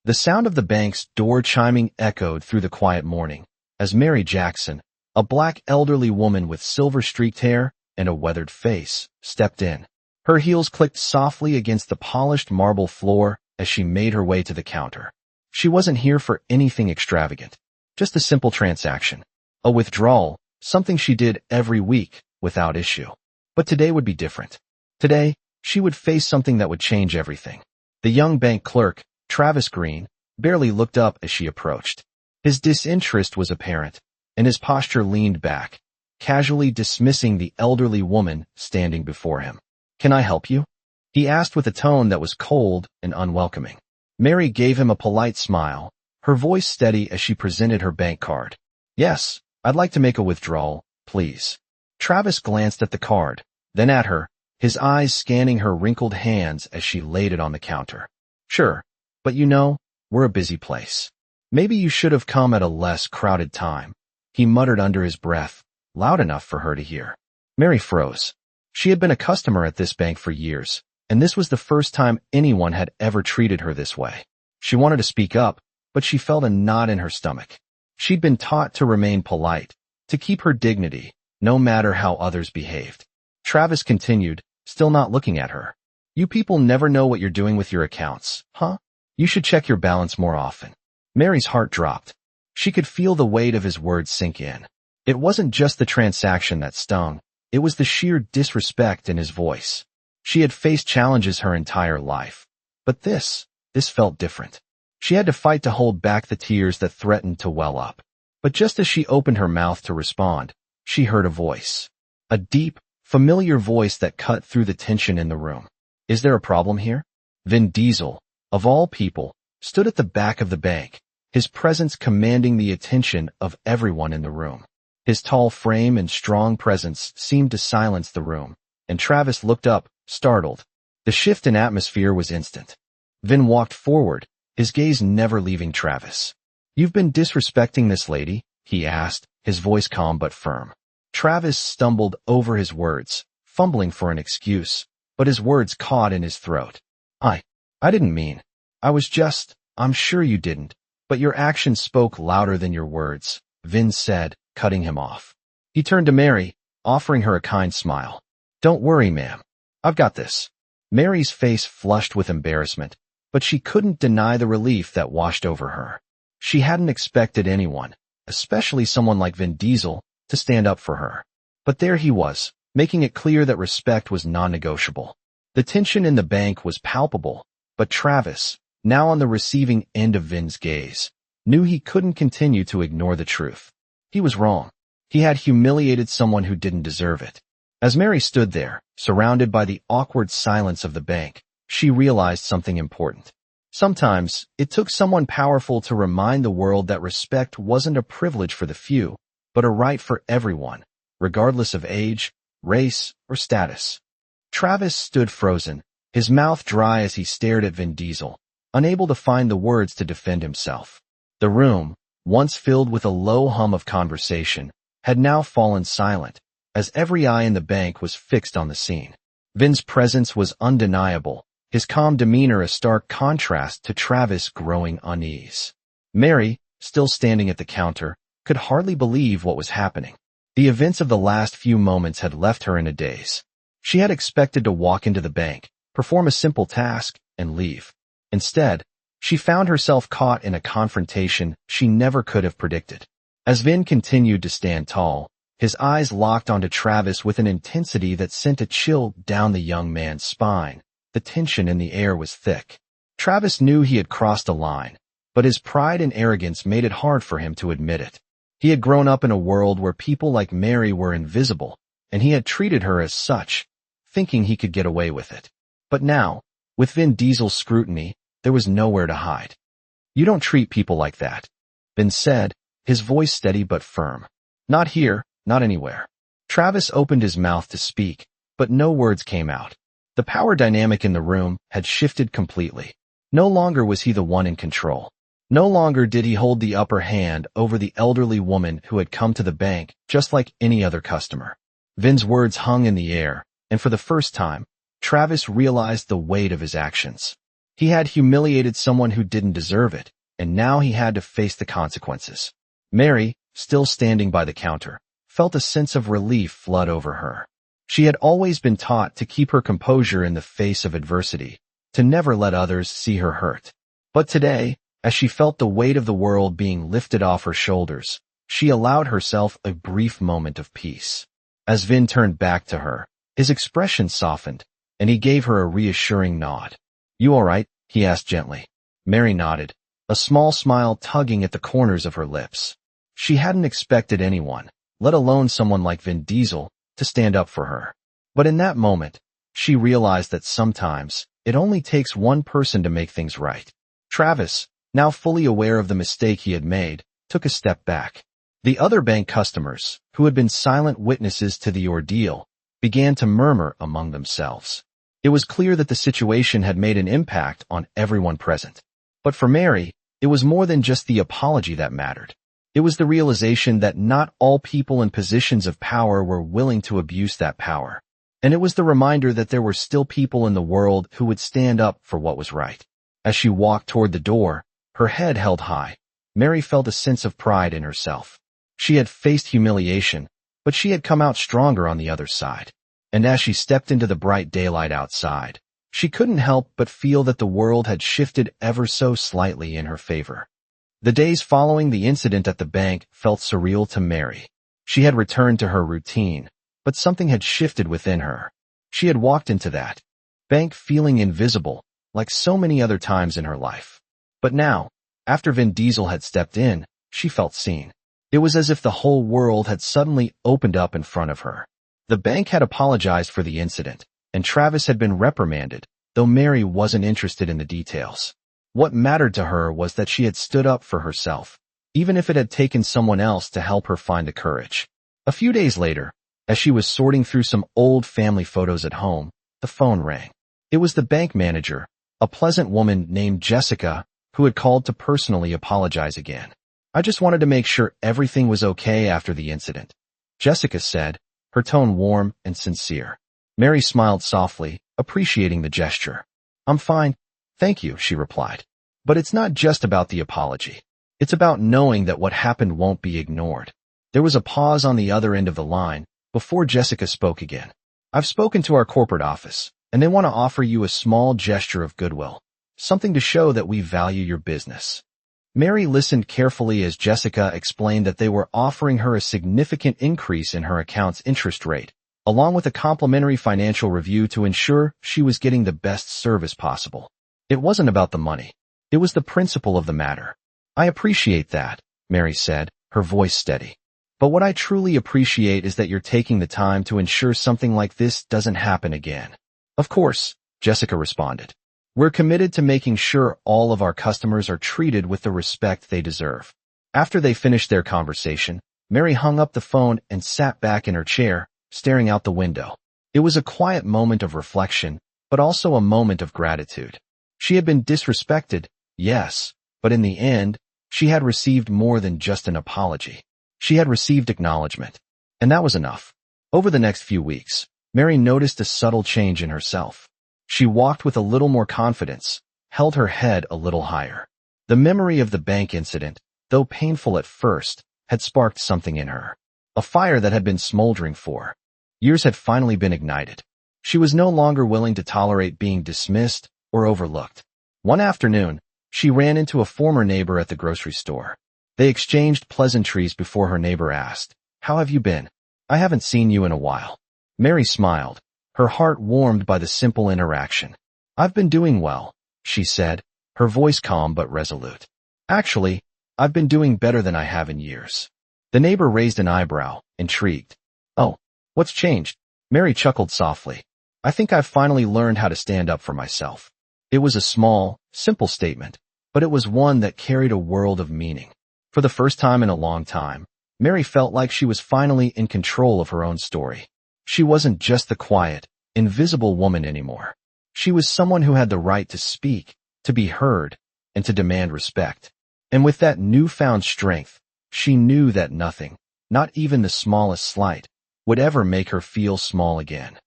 The sound of the bank's door chiming echoed through the quiet morning as Mary Jackson, a black elderly woman with silver-streaked hair and a weathered face, stepped in. Her heels clicked softly against the polished marble floor as she made her way to the counter. She wasn't here for anything extravagant, just a simple transaction. A withdrawal, something she did every week without issue. But today would be different. Today, she would face something that would change everything. The young bank clerk, Travis Green, barely looked up as she approached. His disinterest was apparent, and his posture leaned back, casually dismissing the elderly woman standing before him. "Can I help you?" he asked with a tone that was cold and unwelcoming. Mary gave him a polite smile, her voice steady as she presented her bank card. "Yes, I'd like to make a withdrawal, please." Travis glanced at the card, then at her, his eyes scanning her wrinkled hands as she laid it on the counter. "Sure, but we're a busy place. Maybe you should have come at a less crowded time," he muttered under his breath, loud enough for her to hear. Mary froze. She had been a customer at this bank for years, and this was the first time anyone had ever treated her this way. She wanted to speak up, but she felt a knot in her stomach. She'd been taught to remain polite, to keep her dignity, no matter how others behaved. Travis continued, still not looking at her. "You people never know what you're doing with your accounts, huh? You should check your balance more often." Mary's heart dropped. She could feel the weight of his words sink in. It wasn't just the transaction that stung, it was the sheer disrespect in his voice. She had faced challenges her entire life, but this felt different. She had to fight to hold back the tears that threatened to well up. But just as she opened her mouth to respond, she heard a voice. A deep, familiar voice that cut through the tension in the room. "Is there a problem here?" Vin Diesel, of all people, stood at the back of the bank, his presence commanding the attention of everyone in the room. His tall frame and strong presence seemed to silence the room, and Travis looked up, startled. The shift in atmosphere was instant. Vin walked forward, his gaze never leaving Travis. "You've been disrespecting this lady?" he asked, his voice calm but firm. Travis stumbled over his words, fumbling for an excuse, but his words caught in his throat. I didn't mean. I'm sure you didn't, but your actions spoke louder than your words," Vin said, cutting him off. He turned to Mary, offering her a kind smile. "Don't worry, ma'am. I've got this." Mary's face flushed with embarrassment, but she couldn't deny the relief that washed over her. She hadn't expected anyone, especially someone like Vin Diesel, to stand up for her. But there he was, making it clear that respect was non-negotiable. The tension in the bank was palpable, but Travis, now on the receiving end of Vin's gaze, knew he couldn't continue to ignore the truth. He was wrong. He had humiliated someone who didn't deserve it. As Mary stood there, surrounded by the awkward silence of the bank, she realized something important. Sometimes, it took someone powerful to remind the world that respect wasn't a privilege for the few, but a right for everyone, regardless of age, race, or status. Travis stood frozen, his mouth dry as he stared at Vin Diesel, unable to find the words to defend himself. The room, once filled with a low hum of conversation, had now fallen silent, as every eye in the bank was fixed on the scene. Vin's presence was undeniable, his calm demeanor a stark contrast to Travis' growing unease. Mary, still standing at the counter, could hardly believe what was happening. The events of the last few moments had left her in a daze. She had expected to walk into the bank, perform a simple task, and leave. Instead, she found herself caught in a confrontation she never could have predicted. As Vin continued to stand tall, his eyes locked onto Travis with an intensity that sent a chill down the young man's spine. The tension in the air was thick. Travis knew he had crossed a line, but his pride and arrogance made it hard for him to admit it. He had grown up in a world where people like Mary were invisible, and he had treated her as such, thinking he could get away with it. But now, with Vin Diesel's scrutiny, there was nowhere to hide. "You don't treat people like that," Vin said, his voice steady but firm. "Not here, not anywhere." Travis opened his mouth to speak, but no words came out. The power dynamic in the room had shifted completely. No longer was he the one in control. No longer did he hold the upper hand over the elderly woman who had come to the bank just like any other customer. Vin's words hung in the air, and for the first time, Travis realized the weight of his actions. He had humiliated someone who didn't deserve it, and now he had to face the consequences. Mary, still standing by the counter, felt a sense of relief flood over her. She had always been taught to keep her composure in the face of adversity, to never let others see her hurt. But today, as she felt the weight of the world being lifted off her shoulders, she allowed herself a brief moment of peace. As Vin turned back to her, his expression softened, and he gave her a reassuring nod. "You all right?" he asked gently. Mary nodded, a small smile tugging at the corners of her lips. She hadn't expected anyone, let alone someone like Vin Diesel, to stand up for her. But in that moment, she realized that sometimes, it only takes one person to make things right. Travis, now fully aware of the mistake he had made, took a step back. The other bank customers, who had been silent witnesses to the ordeal, began to murmur among themselves. It was clear that the situation had made an impact on everyone present. But for Mary, it was more than just the apology that mattered. It was the realization that not all people in positions of power were willing to abuse that power. And it was the reminder that there were still people in the world who would stand up for what was right. As she walked toward the door, her head held high, Mary felt a sense of pride in herself. She had faced humiliation, but she had come out stronger on the other side. And as she stepped into the bright daylight outside, she couldn't help but feel that the world had shifted ever so slightly in her favor. The days following the incident at the bank felt surreal to Mary. She had returned to her routine, but something had shifted within her. She had walked into that bank feeling invisible, like so many other times in her life. But now, after Vin Diesel had stepped in, she felt seen. It was as if the whole world had suddenly opened up in front of her. The bank had apologized for the incident, and Travis had been reprimanded, though Mary wasn't interested in the details. What mattered to her was that she had stood up for herself, even if it had taken someone else to help her find the courage. A few days later, as she was sorting through some old family photos at home, the phone rang. It was the bank manager, a pleasant woman named Jessica, who had called to personally apologize again. "I just wanted to make sure everything was okay after the incident," Jessica said, her tone warm and sincere. Mary smiled softly, appreciating the gesture. "I'm fine, thank you," she replied. "But it's not just about the apology. It's about knowing that what happened won't be ignored." There was a pause on the other end of the line before Jessica spoke again. "I've spoken to our corporate office, and they want to offer you a small gesture of goodwill, something to show that we value your business." Mary listened carefully as Jessica explained that they were offering her a significant increase in her account's interest rate, along with a complimentary financial review to ensure she was getting the best service possible. It wasn't about the money. It was the principle of the matter. "I appreciate that," Mary said, her voice steady. "But what I truly appreciate is that you're taking the time to ensure something like this doesn't happen again." "Of course," Jessica responded. "We're committed to making sure all of our customers are treated with the respect they deserve." After they finished their conversation, Mary hung up the phone and sat back in her chair, staring out the window. It was a quiet moment of reflection, but also a moment of gratitude. She had been disrespected, yes, but in the end, she had received more than just an apology. She had received acknowledgement, and that was enough. Over the next few weeks, Mary noticed a subtle change in herself. She walked with a little more confidence, held her head a little higher. The memory of the bank incident, though painful at first, had sparked something in her. A fire that had been smoldering for years had finally been ignited. She was no longer willing to tolerate being dismissed or overlooked. One afternoon, she ran into a former neighbor at the grocery store. They exchanged pleasantries before her neighbor asked, "How have you been? I haven't seen you in a while." Mary smiled, her heart warmed by the simple interaction. "I've been doing well," she said, her voice calm but resolute. "Actually, I've been doing better than I have in years." The neighbor raised an eyebrow, intrigued. "Oh, what's changed?" Mary chuckled softly. "I think I've finally learned how to stand up for myself." It was a small, simple statement, but it was one that carried a world of meaning. For the first time in a long time, Mary felt like she was finally in control of her own story. She wasn't just the quiet, invisible woman anymore. She was someone who had the right to speak, to be heard, and to demand respect. And with that newfound strength, she knew that nothing, not even the smallest slight, would ever make her feel small again.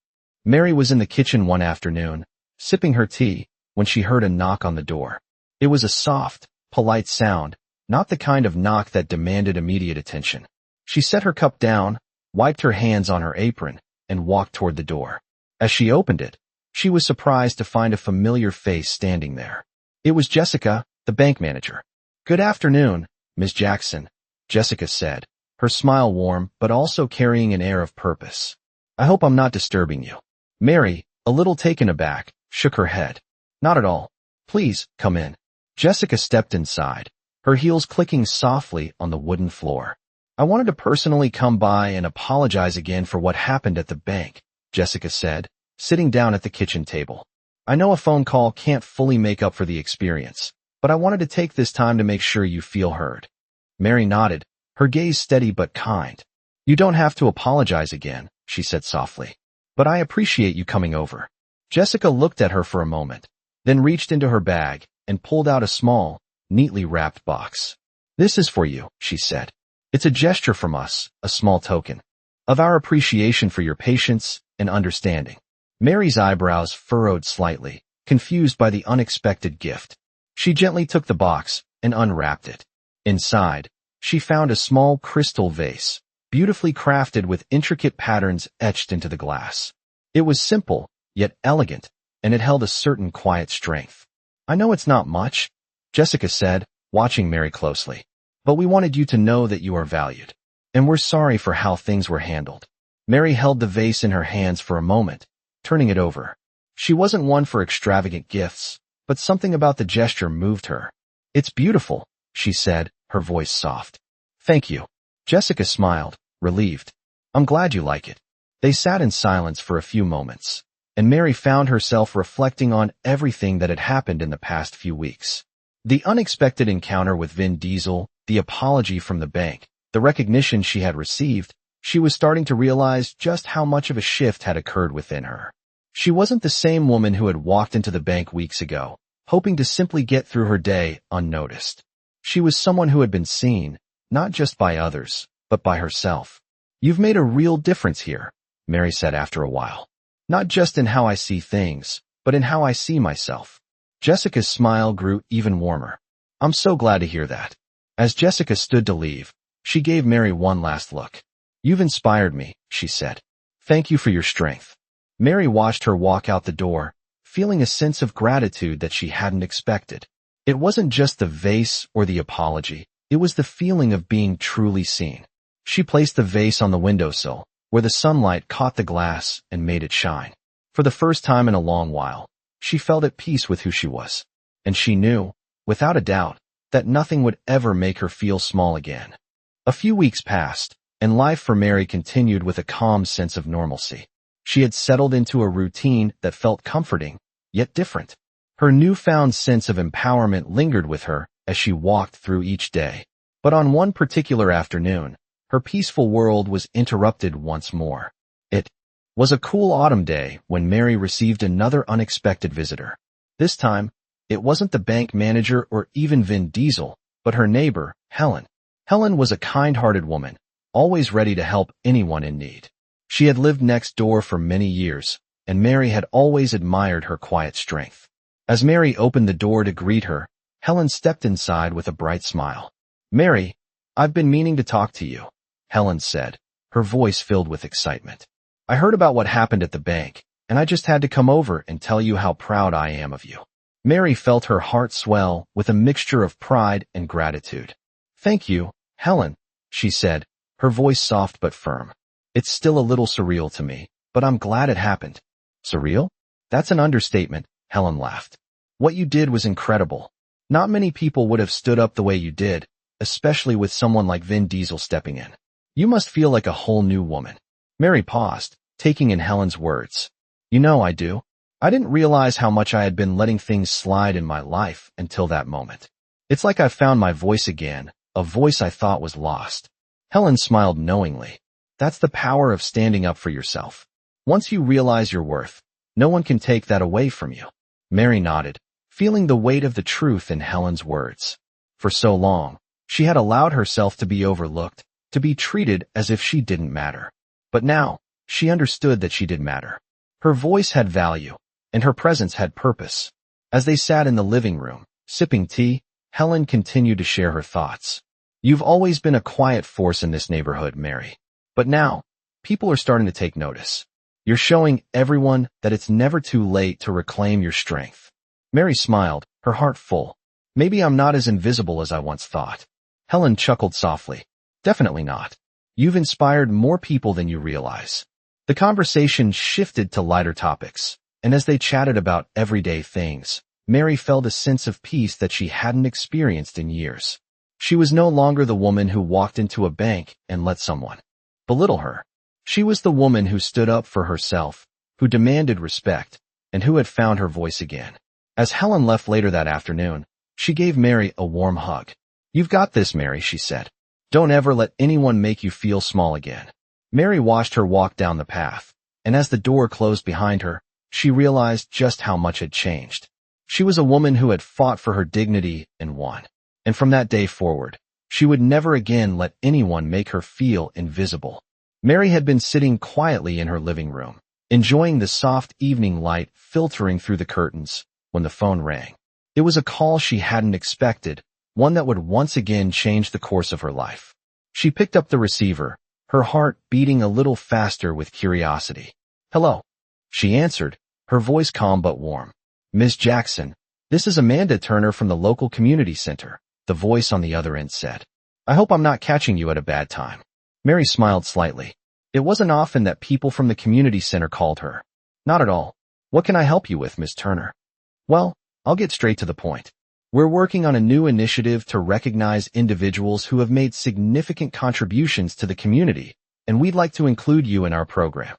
Mary was in the kitchen one afternoon, sipping her tea, when she heard a knock on the door. It was a soft, polite sound, not the kind of knock that demanded immediate attention. She set her cup down, wiped her hands on her apron, and walked toward the door. As she opened it, she was surprised to find a familiar face standing there. It was Jessica, the bank manager. "Good afternoon, Ms. Jackson," Jessica said, her smile warm but also carrying an air of purpose. "I hope I'm not disturbing you." Mary, a little taken aback, shook her head. "Not at all. Please, come in." Jessica stepped inside, her heels clicking softly on the wooden floor. "I wanted to personally come by and apologize again for what happened at the bank," Jessica said, sitting down at the kitchen table. "I know a phone call can't fully make up for the experience, but I wanted to take this time to make sure you feel heard." Mary nodded, her gaze steady but kind. "You don't have to apologize again," she said softly. "But I appreciate you coming over." Jessica looked at her for a moment, then reached into her bag and pulled out a small, neatly wrapped box. "This is for you," she said. "It's a gesture from us, a small token of our appreciation for your patience and understanding." Mary's eyebrows furrowed slightly, confused by the unexpected gift. She gently took the box and unwrapped it. Inside, she found a small crystal vase, beautifully crafted with intricate patterns etched into the glass. It was simple, yet elegant, and it held a certain quiet strength. "I know it's not much," Jessica said, watching Mary closely, "but we wanted you to know that you are valued. And we're sorry for how things were handled." Mary held the vase in her hands for a moment, turning it over. She wasn't one for extravagant gifts, but something about the gesture moved her. "It's beautiful," she said, her voice soft. "Thank you." Jessica smiled, relieved. "I'm glad you like it." They sat in silence for a few moments, and Mary found herself reflecting on everything that had happened in the past few weeks. The unexpected encounter with Vin Diesel, the apology from the bank, the recognition she had received. She was starting to realize just how much of a shift had occurred within her. She wasn't the same woman who had walked into the bank weeks ago, hoping to simply get through her day unnoticed. She was someone who had been seen, not just by others, but by herself. "You've made a real difference here," Mary said after a while. "Not just in how I see things, but in how I see myself." Jessica's smile grew even warmer. "I'm so glad to hear that." As Jessica stood to leave, she gave Mary one last look. "You've inspired me," she said. "Thank you for your strength." Mary watched her walk out the door, feeling a sense of gratitude that she hadn't expected. It wasn't just the vase or the apology, it was the feeling of being truly seen. She placed the vase on the windowsill, where the sunlight caught the glass and made it shine. For the first time in a long while, she felt at peace with who she was. And she knew, without a doubt, that nothing would ever make her feel small again. A few weeks passed, and life for Mary continued with a calm sense of normalcy. She had settled into a routine that felt comforting, yet different. Her newfound sense of empowerment lingered with her as she walked through each day. But on one particular afternoon, her peaceful world was interrupted once more. It was a cool autumn day when Mary received another unexpected visitor. This time, it wasn't the bank manager or even Vin Diesel, but her neighbor, Helen. Helen was a kind-hearted woman, always ready to help anyone in need. She had lived next door for many years, and Mary had always admired her quiet strength. As Mary opened the door to greet her, Helen stepped inside with a bright smile. "Mary, I've been meaning to talk to you," Helen said, her voice filled with excitement. "I heard about what happened at the bank, and I just had to come over and tell you how proud I am of you." Mary felt her heart swell with a mixture of pride and gratitude. "Thank you, Helen," she said, her voice soft but firm. "It's still a little surreal to me, but I'm glad it happened." "Surreal? That's an understatement," Helen laughed. "What you did was incredible. Not many people would have stood up the way you did, especially with someone like Vin Diesel stepping in. You must feel like a whole new woman." Mary paused, taking in Helen's words. "You know I do. I didn't realize how much I had been letting things slide in my life until that moment. It's like I found my voice again, a voice I thought was lost." Helen smiled knowingly. "That's the power of standing up for yourself. Once you realize your worth, no one can take that away from you." Mary nodded, feeling the weight of the truth in Helen's words. For so long, she had allowed herself to be overlooked, to be treated as if she didn't matter. But now, she understood that she did matter. Her voice had value, and her presence had purpose. As they sat in the living room, sipping tea, Helen continued to share her thoughts. You've always been a quiet force in this neighborhood, Mary. But now, people are starting to take notice. You're showing everyone that it's never too late to reclaim your strength. Mary smiled, her heart full. Maybe I'm not as invisible as I once thought. Helen chuckled softly. Definitely not. You've inspired more people than you realize. The conversation shifted to lighter topics, and as they chatted about everyday things, Mary felt a sense of peace that she hadn't experienced in years. She was no longer the woman who walked into a bank and let someone belittle her. She was the woman who stood up for herself, who demanded respect, and who had found her voice again. As Helen left later that afternoon, she gave Mary a warm hug. You've got this, Mary, she said. Don't ever let anyone make you feel small again. Mary watched her walk down the path, and as the door closed behind her, she realized just how much had changed. She was a woman who had fought for her dignity and won. And from that day forward, she would never again let anyone make her feel invisible. Mary had been sitting quietly in her living room, enjoying the soft evening light filtering through the curtains, when the phone rang. It was a call she hadn't expected, one that would once again change the course of her life. She picked up the receiver, her heart beating a little faster with curiosity. Hello. She answered, her voice calm but warm. Ms. Jackson, this is Amanda Turner from the local community center, the voice on the other end said. I hope I'm not catching you at a bad time. Mary smiled slightly. It wasn't often that people from the community center called her. Not at all. What can I help you with, Ms. Turner? Well, I'll get straight to the point. We're working on a new initiative to recognize individuals who have made significant contributions to the community, and we'd like to include you in our program.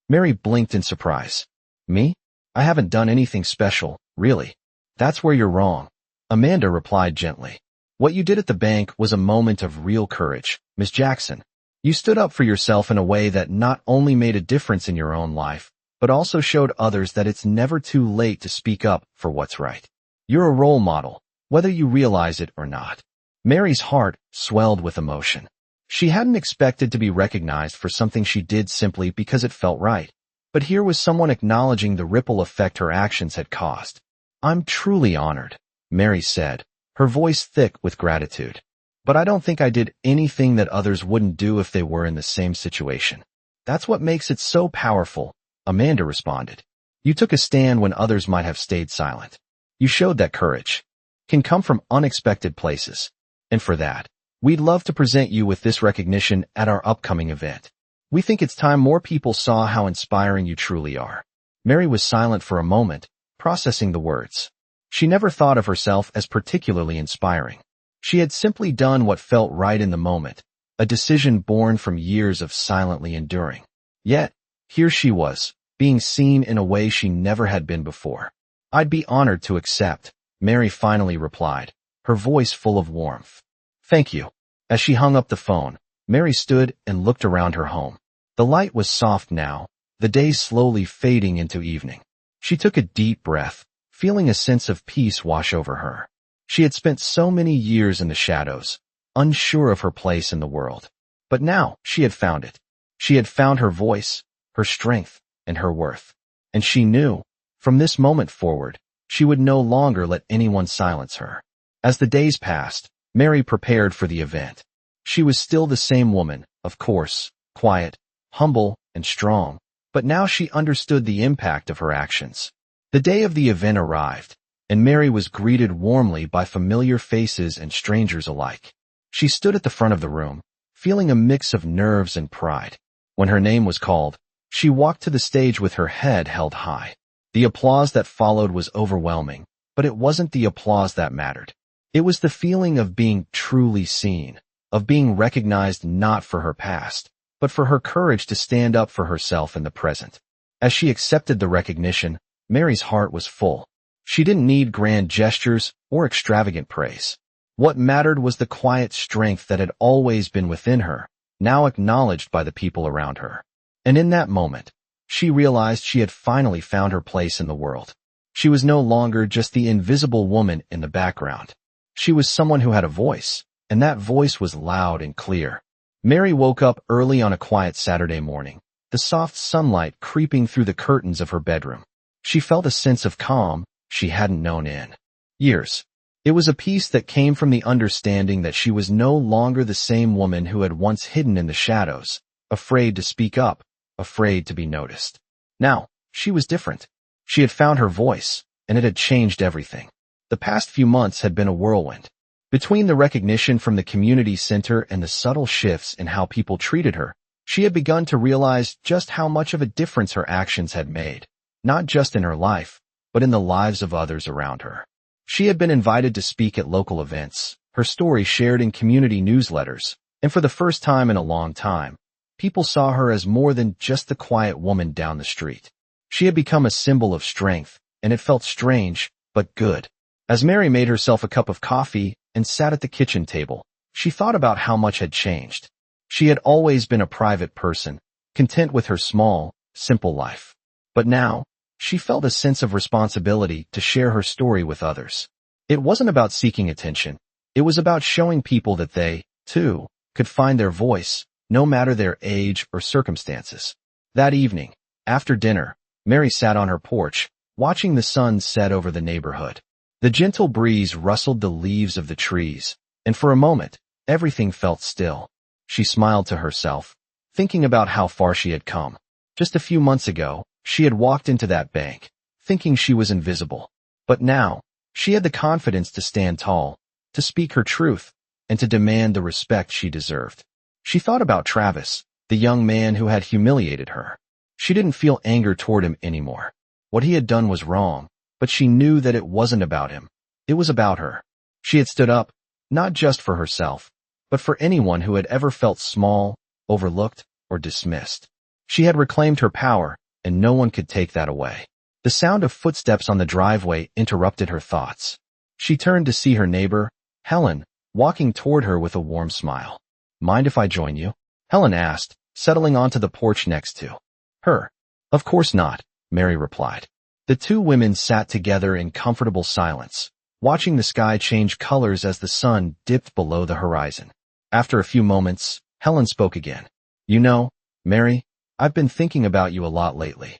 Mary blinked in surprise. Me? I haven't done anything special, really. That's where you're wrong. Amanda replied gently. What you did at the bank was a moment of real courage, Ms. Jackson. You stood up for yourself in a way that not only made a difference in your own life, but also showed others that it's never too late to speak up for what's right. You're a role model, whether you realize it or not. Mary's heart swelled with emotion. She hadn't expected to be recognized for something she did simply because it felt right. But here was someone acknowledging the ripple effect her actions had caused. I'm truly honored, Mary said, her voice thick with gratitude. But I don't think I did anything that others wouldn't do if they were in the same situation. That's what makes it so powerful, Amanda responded. You took a stand when others might have stayed silent. You showed that courage can come from unexpected places. And for that, we'd love to present you with this recognition at our upcoming event. We think it's time more people saw how inspiring you truly are. Mary was silent for a moment, processing the words. She never thought of herself as particularly inspiring. She had simply done what felt right in the moment, a decision born from years of silently enduring. Yet, here she was, being seen in a way she never had been before. I'd be honored to accept, Mary finally replied, her voice full of warmth. Thank you. As she hung up the phone, Mary stood and looked around her home. The light was soft now, the day slowly fading into evening. She took a deep breath, feeling a sense of peace wash over her. She had spent so many years in the shadows, unsure of her place in the world. But now she had found it. She had found her voice, her strength, and her worth. And she knew, from this moment forward, she would no longer let anyone silence her. As the days passed, Mary prepared for the event. She was still the same woman, of course, quiet, humble, and strong, but now she understood the impact of her actions. The day of the event arrived, and Mary was greeted warmly by familiar faces and strangers alike. She stood at the front of the room, feeling a mix of nerves and pride. When her name was called, she walked to the stage with her head held high. The applause that followed was overwhelming, but it wasn't the applause that mattered. It was the feeling of being truly seen, of being recognized not for her past, but for her courage to stand up for herself in the present. As she accepted the recognition, Mary's heart was full. She didn't need grand gestures or extravagant praise. What mattered was the quiet strength that had always been within her, now acknowledged by the people around her. And in that moment, she realized she had finally found her place in the world. She was no longer just the invisible woman in the background. She was someone who had a voice, and that voice was loud and clear. Mary woke up early on a quiet Saturday morning, the soft sunlight creeping through the curtains of her bedroom. She felt a sense of calm, she hadn't known in years. It was a peace that came from the understanding that she was no longer the same woman who had once hidden in the shadows, afraid to speak up, afraid to be noticed. Now, she was different. She had found her voice, and it had changed everything. The past few months had been a whirlwind. Between the recognition from the community center and the subtle shifts in how people treated her, she had begun to realize just how much of a difference her actions had made, not just in her life, but in the lives of others around her. She had been invited to speak at local events, her story shared in community newsletters, and for the first time in a long time, people saw her as more than just the quiet woman down the street. She had become a symbol of strength, and it felt strange, but good. As Mary made herself a cup of coffee and sat at the kitchen table, she thought about how much had changed. She had always been a private person, content with her small, simple life. But now, she felt a sense of responsibility to share her story with others. It wasn't about seeking attention. It was about showing people that they, too, could find their voice, no matter their age or circumstances. That evening, after dinner, Mary sat on her porch, watching the sun set over the neighborhood. The gentle breeze rustled the leaves of the trees, and for a moment, everything felt still. She smiled to herself, thinking about how far she had come. Just a few months ago, she had walked into that bank, thinking she was invisible. But now, she had the confidence to stand tall, to speak her truth, and to demand the respect she deserved. She thought about Travis, the young man who had humiliated her. She didn't feel anger toward him anymore. What he had done was wrong, but she knew that it wasn't about him. It was about her. She had stood up, not just for herself, but for anyone who had ever felt small, overlooked, or dismissed. She had reclaimed her power, and no one could take that away. The sound of footsteps on the driveway interrupted her thoughts. She turned to see her neighbor, Helen, walking toward her with a warm smile. "Mind if I join you?" Helen asked, settling onto the porch next to her. "Of course not," Mary replied. The two women sat together in comfortable silence, watching the sky change colors as the sun dipped below the horizon. After a few moments, Helen spoke again. "You know, Mary, I've been thinking about you a lot lately."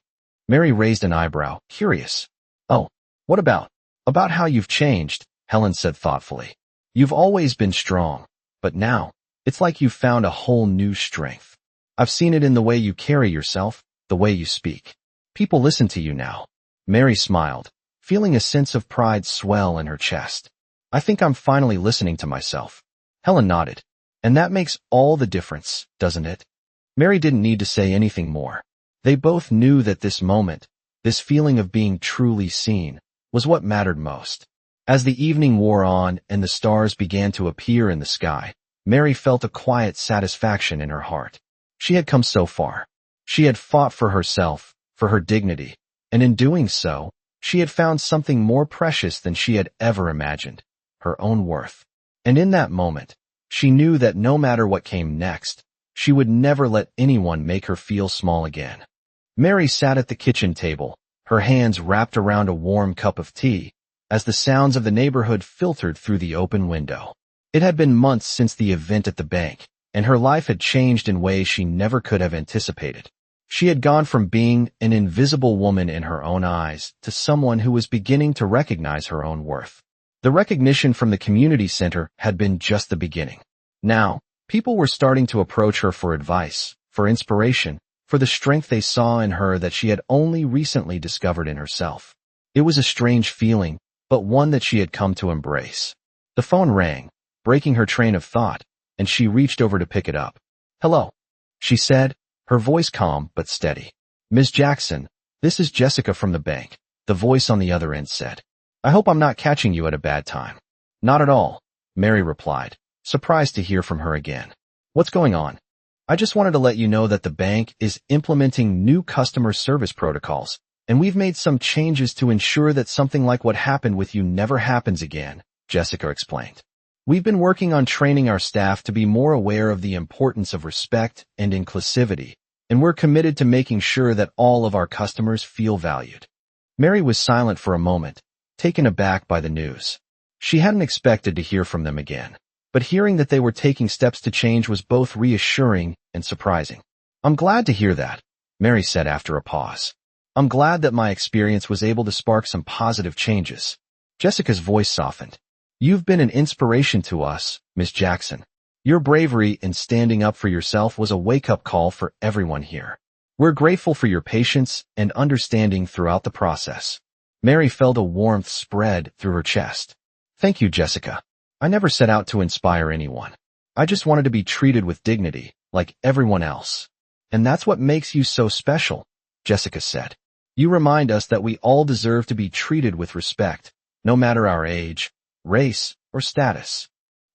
Mary raised an eyebrow, curious. "Oh, what about?" "About how you've changed," Helen said thoughtfully. "You've always been strong, but now, it's like you've found a whole new strength. I've seen it in the way you carry yourself, the way you speak. People listen to you now." Mary smiled, feeling a sense of pride swell in her chest. "I think I'm finally listening to myself." Helen nodded. "And that makes all the difference, doesn't it?" Mary didn't need to say anything more. They both knew that this moment, this feeling of being truly seen, was what mattered most. As the evening wore on and the stars began to appear in the sky, Mary felt a quiet satisfaction in her heart. She had come so far. She had fought for herself, for her dignity, and in doing so, she had found something more precious than she had ever imagined, her own worth. And in that moment, she knew that no matter what came next, she would never let anyone make her feel small again. Mary sat at the kitchen table, her hands wrapped around a warm cup of tea, as the sounds of the neighborhood filtered through the open window. It had been months since the event at the bank, and her life had changed in ways she never could have anticipated. She had gone from being an invisible woman in her own eyes to someone who was beginning to recognize her own worth. The recognition from the community center had been just the beginning. Now, people were starting to approach her for advice, for inspiration, for the strength they saw in her that she had only recently discovered in herself. It was a strange feeling, but one that she had come to embrace. The phone rang, breaking her train of thought, and she reached over to pick it up. "Hello," she said, her voice calm but steady. "Ms. Jackson, this is Jessica from the bank," the voice on the other end said. "I hope I'm not catching you at a bad time." "Not at all," Mary replied, surprised to hear from her again. "What's going on?" "I just wanted to let you know that the bank is implementing new customer service protocols, and we've made some changes to ensure that something like what happened with you never happens again," Jessica explained. "We've been working on training our staff to be more aware of the importance of respect and inclusivity, and we're committed to making sure that all of our customers feel valued." Mary was silent for a moment, taken aback by the news. She hadn't expected to hear from them again, but hearing that they were taking steps to change was both reassuring and surprising. "I'm glad to hear that," Mary said after a pause. I'm glad that my experience was able to spark some positive changes. Jessica's voice softened. You've been an inspiration to us, Miss Jackson. Your bravery in standing up for yourself was a wake-up call for everyone here. We're grateful for your patience and understanding throughout the process. Mary felt a warmth spread through her chest. Thank you, Jessica. I never set out to inspire anyone. I just wanted to be treated with dignity, like everyone else. And that's what makes you so special, Jessica said. You remind us that we all deserve to be treated with respect, no matter our age, race, or status.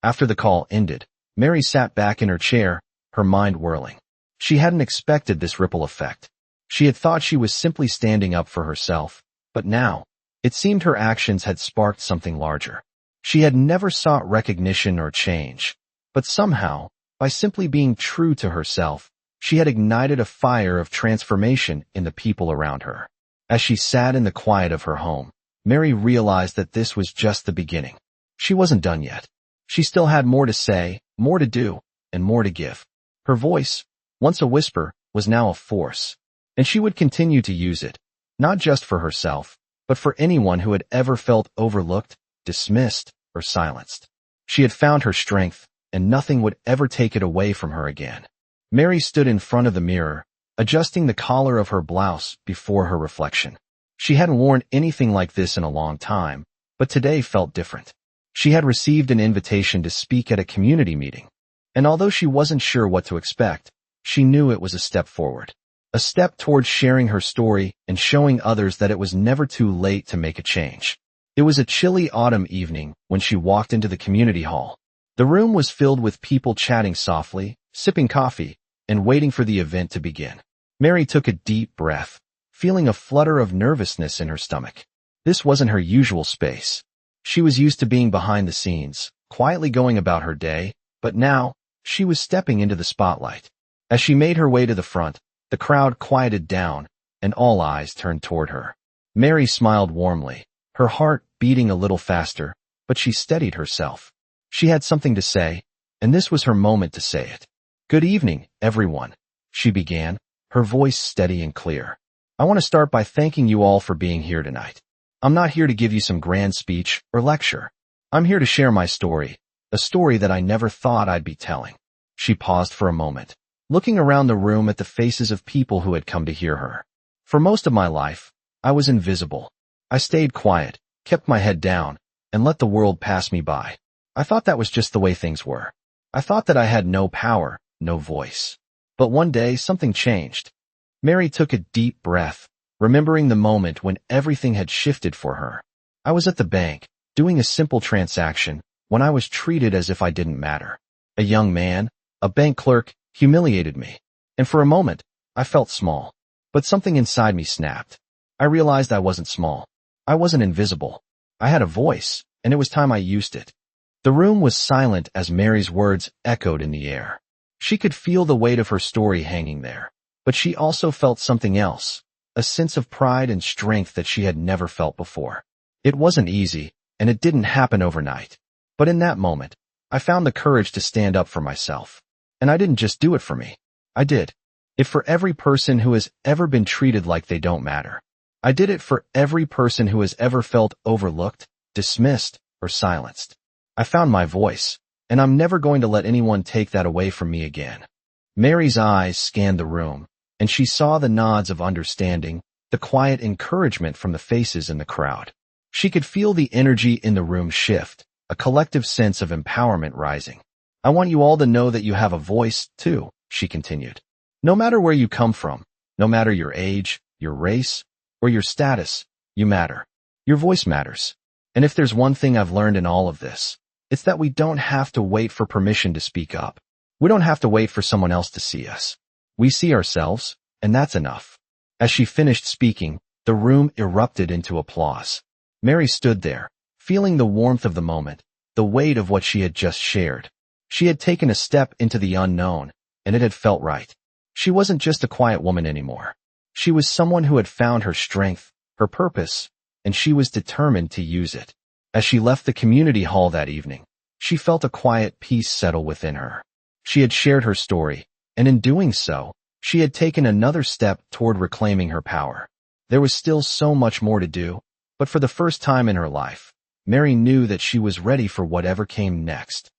After the call ended, Mary sat back in her chair, her mind whirling. She hadn't expected this ripple effect. She had thought she was simply standing up for herself, but now, it seemed her actions had sparked something larger. She had never sought recognition or change, but somehow, by simply being true to herself, she had ignited a fire of transformation in the people around her. As she sat in the quiet of her home, Mary realized that this was just the beginning. She wasn't done yet. She still had more to say, more to do, and more to give. Her voice, once a whisper, was now a force, and she would continue to use it, not just for herself, but for anyone who had ever felt overlooked, dismissed, or silenced. She had found her strength, and nothing would ever take it away from her again. Mary stood in front of the mirror, adjusting the collar of her blouse before her reflection. She hadn't worn anything like this in a long time, but today felt different. She had received an invitation to speak at a community meeting, and although she wasn't sure what to expect, she knew it was a step forward. A step towards sharing her story and showing others that it was never too late to make a change. It was a chilly autumn evening when she walked into the community hall. The room was filled with people chatting softly, sipping coffee, and waiting for the event to begin. Mary took a deep breath, feeling a flutter of nervousness in her stomach. This wasn't her usual space. She was used to being behind the scenes, quietly going about her day, but now, she was stepping into the spotlight. As she made her way to the front, the crowd quieted down, and all eyes turned toward her. Mary smiled warmly, her heart beating a little faster, but she steadied herself. She had something to say, and this was her moment to say it. Good evening, everyone, she began, her voice steady and clear. I want to start by thanking you all for being here tonight. I'm not here to give you some grand speech or lecture. I'm here to share my story, a story that I never thought I'd be telling. She paused for a moment, looking around the room at the faces of people who had come to hear her. For most of my life, I was invisible. I stayed quiet, kept my head down, and let the world pass me by. I thought that was just the way things were. I thought that I had no power, no voice. But one day, something changed. Mary took a deep breath, remembering the moment when everything had shifted for her. I was at the bank, doing a simple transaction, when I was treated as if I didn't matter. A young man, a bank clerk, humiliated me. And for a moment, I felt small. But something inside me snapped. I realized I wasn't small. I wasn't invisible. I had a voice, and it was time I used it. The room was silent as Mary's words echoed in the air. She could feel the weight of her story hanging there. But she also felt something else, a sense of pride and strength that she had never felt before. It wasn't easy, and it didn't happen overnight. But in that moment, I found the courage to stand up for myself. And I didn't just do it for me. I did it for every person who has ever been treated like they don't matter. I did it for every person who has ever felt overlooked, dismissed, or silenced. I found my voice, and I'm never going to let anyone take that away from me again. Mary's eyes scanned the room, and she saw the nods of understanding, the quiet encouragement from the faces in the crowd. She could feel the energy in the room shift, a collective sense of empowerment rising. I want you all to know that you have a voice, too, she continued. No matter where you come from, no matter your age, your race, or your status, you matter. Your voice matters. And if there's one thing I've learned in all of this, it's that we don't have to wait for permission to speak up. We don't have to wait for someone else to see us. We see ourselves, and that's enough. As she finished speaking, the room erupted into applause. Mary stood there, feeling the warmth of the moment, the weight of what she had just shared. She had taken a step into the unknown, and it had felt right. She wasn't just a quiet woman anymore. She was someone who had found her strength, her purpose, and she was determined to use it. As she left the community hall that evening, she felt a quiet peace settle within her. She had shared her story, and in doing so, she had taken another step toward reclaiming her power. There was still so much more to do, but for the first time in her life, Mary knew that she was ready for whatever came next.